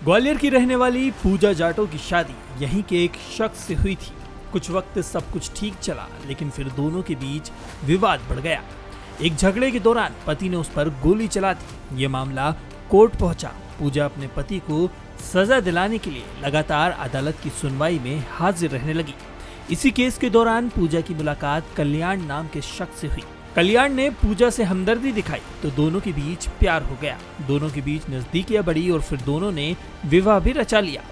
ग्वालियर की रहने वाली पूजा जाटव की शादी यहीं के एक शख्स से हुई थी। कुछ वक्त सब कुछ ठीक चला, लेकिन फिर दोनों के बीच विवाद बढ़ गया। एक झगड़े के दौरान पति ने उस पर गोली चला दी। ये मामला कोर्ट पहुंचा। पूजा अपने पति को सजा दिलाने के लिए लगातार अदालत की सुनवाई में हाजिर रहने लगी। इसी केस के दौरान पूजा की मुलाकात कल्याण नाम के शख्स से हुई। कल्याण ने पूजा से हमदर्दी दिखाई तो दोनों के बीच प्यार हो गया। दोनों के बीच नजदीकियां बढ़ी और फिर दोनों ने विवाह भी रचा लिया।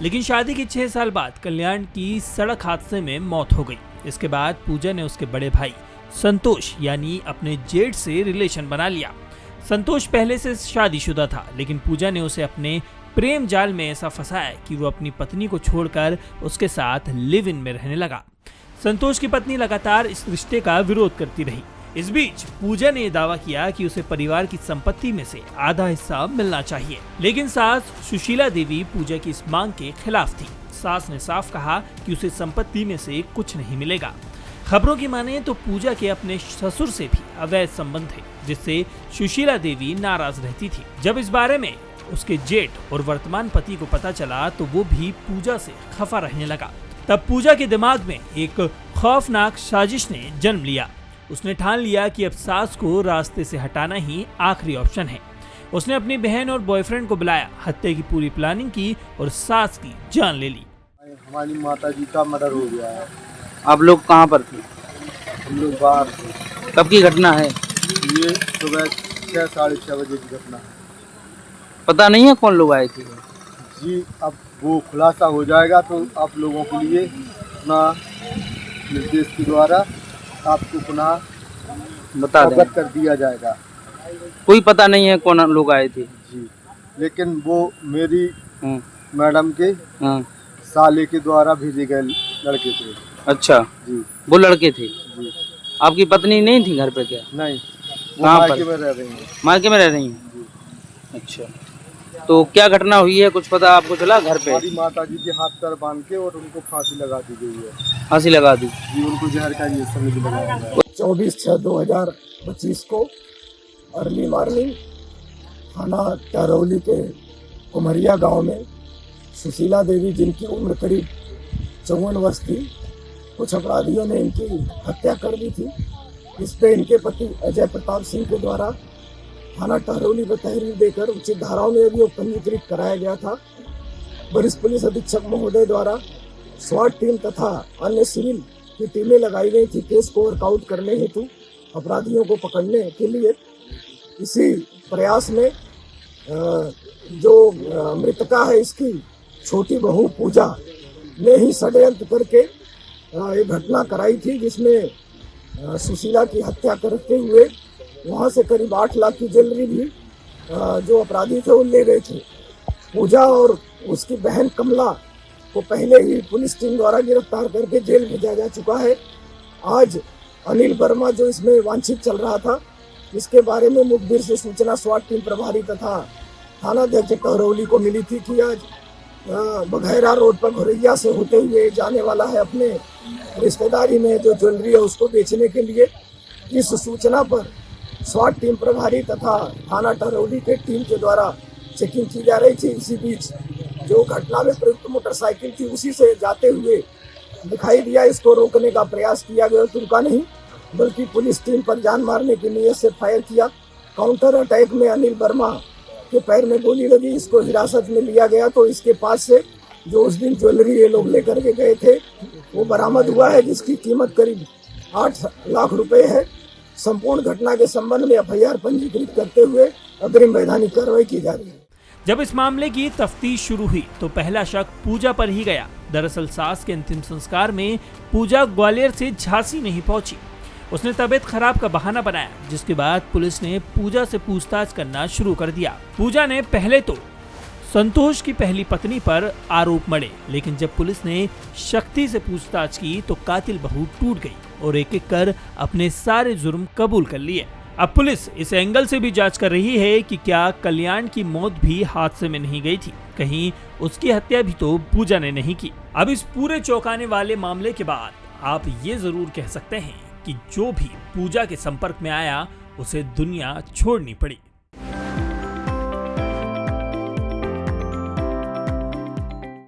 लेकिन शादी के 6 साल बाद कल्याण की सड़क हादसे में मौत हो गई। इसके बाद पूजा ने उसके बड़े भाई संतोष यानी अपने जेठ से रिलेशन बना लिया। संतोष पहले से शादीशुदा था, लेकिन पूजा ने उसे अपने प्रेम जाल में ऐसा फंसाया कि वो अपनी पत्नी को छोड़कर उसके साथ लिव इन में रहने लगा। संतोष की पत्नी लगातार इस रिश्ते का विरोध करती रही। इस बीच पूजा ने दावा किया कि उसे परिवार की संपत्ति में से आधा हिस्सा मिलना चाहिए, लेकिन सास सुशीला देवी पूजा की इस मांग के खिलाफ थी। सास ने साफ कहा कि उसे संपत्ति में से कुछ नहीं मिलेगा। खबरों की माने तो पूजा के अपने ससुर से भी अवैध संबंध थे, जिससे सुशीला देवी नाराज रहती थी। जब इस बारे में उसके जेठ और वर्तमान पति को पता चला तो वो भी पूजा से खफा रहने लगा। तब पूजा के दिमाग में एक खौफनाक साजिश ने जन्म लिया। उसने ठान लिया कि अब सास को रास्ते से हटाना ही आखिरी ऑप्शन है। उसने अपनी बहन और बॉयफ्रेंड को बुलाया, हत्या की पूरी प्लानिंग की और सास की जान ले ली। हमारी माता जी का मर्डर हो गया है। आप लोग कहाँ पर थे? हम लोग बाहर थे। कब की घटना है? ये सुबह 6 साढ़े 6 बजे की घटना है। पता नहीं है कौन लोग आए थे? जी अब वो खुलासा हो जाएगा तो आप लोगों के लिए अपना निर्देश के द्वारा आपको पुनः बता दें, अवगत कर दिया जाएगा। कोई पता नहीं है कौन लोग आए थे? जी लेकिन वो मेरी हाँ, मैडम के हाँ। साले के द्वारा भेजे गए लड़के थे। अच्छा जी वो लड़के थे। जी आपकी पत्नी नहीं थी घर पे क्या? नहीं, वो कहाँ मायके पर? में रह रही हैं। मायके में रह रही हैं? अच्छा, तो क्या घटना हुई है, कुछ पता आपको चला? घर पे हमारी माता जी के हाथ पैर बांध के और उनको फांसी लगा दी गई है। फांसी लगा दी? जी उनको जहर का इंजेक्शन भी लगाया गया है। 24/6/2025 को अर्ली मॉर्निंग थाना टरौली के कुमरिया गांव में सुशीला देवी, जिनकी उम्र करीब 54 वर्ष थी, कुछ अपराधियों ने इनकी हत्या कर दी थी। इस पे इनके पति अजय प्रताप सिंह के द्वारा थाना टहरौली पर तहरीर देकर उचित धाराओं में अभियोग पंजीकृत कराया गया था। वरिष्ठ पुलिस अधीक्षक महोदय द्वारा स्वाट टीम तथा अन्य सिविल की टीमें लगाई गई थी केस को वर्कआउट करने हेतु, अपराधियों को पकड़ने के लिए। इसी प्रयास में जो मृतका है, इसकी छोटी बहू पूजा ने ही षड्यंत्र करके ये घटना कराई थी, जिसमें सुशीला की हत्या करते हुए वहाँ से करीब 8 लाख की ज्वेलरी भी जो अपराधी थे वो ले गए थे। पूजा और उसकी बहन कमला को पहले ही पुलिस टीम द्वारा गिरफ्तार करके जेल भेजा जा चुका है। आज अनिल वर्मा जो इसमें वांछित चल रहा था, इसके बारे में मुखबिर से सूचना स्वाट टीम प्रभारी तथा थाना अध्यक्ष टहरौली को मिली थी कि आज बघैरा रोड पर घोरैया से होते हुए जाने वाला है अपने रिश्तेदारी में जो ज्वेलरी है उसको बेचने के लिए। इस सूचना पर स्वाट टीम प्रभारी तथा थाना टहरौली के टीम के द्वारा चेकिंग की जा रही थी। इसी बीच जो घटना में प्रयुक्त मोटरसाइकिल थी उसी से जाते हुए दिखाई दिया। इसको रोकने का प्रयास किया गया तो रुका नहीं, बल्कि पुलिस टीम पर जान मारने की नीयत से फायर किया। काउंटर अटैक में अनिल वर्मा के पैर में गोली लगी। इसको हिरासत में लिया गया तो इसके पास से जो उस दिन ज्वेलरी ये लोग लेकर के गए थे वो बरामद हुआ है, जिसकी कीमत करीब 8 लाख रुपए है। संपूर्ण घटना के संबंध में एफआईआर पंजीकृत करते हुए अग्रिम वैधानिक कार्रवाई की जा रही है। जब इस मामले की तफ्तीश शुरू हुई तो पहला शक पूजा पर ही गया। दरअसल सास के अंतिम संस्कार में पूजा ग्वालियर से झांसी नहीं पहुंची। उसने तबीयत खराब का बहाना बनाया, जिसके बाद पुलिस ने पूजा से पूछताछ करना शुरू कर दिया। पूजा ने पहले तो संतोष की पहली पत्नी पर आरोप मढ़े, लेकिन जब पुलिस ने शक्ति से पूछताछ की तो कातिल बहू टूट गई और एक एक कर अपने सारे जुर्म कबूल कर लिए। अब पुलिस इस एंगल से भी जांच कर रही है कि क्या कल्याण की मौत भी हादसे में नहीं गई थी, कहीं उसकी हत्या भी तो पूजा ने नहीं की। अब इस पूरे चौंकाने वाले मामले के बाद आप ये जरूर कह सकते हैं कि जो भी पूजा के संपर्क में आया उसे दुनिया छोड़नी पड़ी।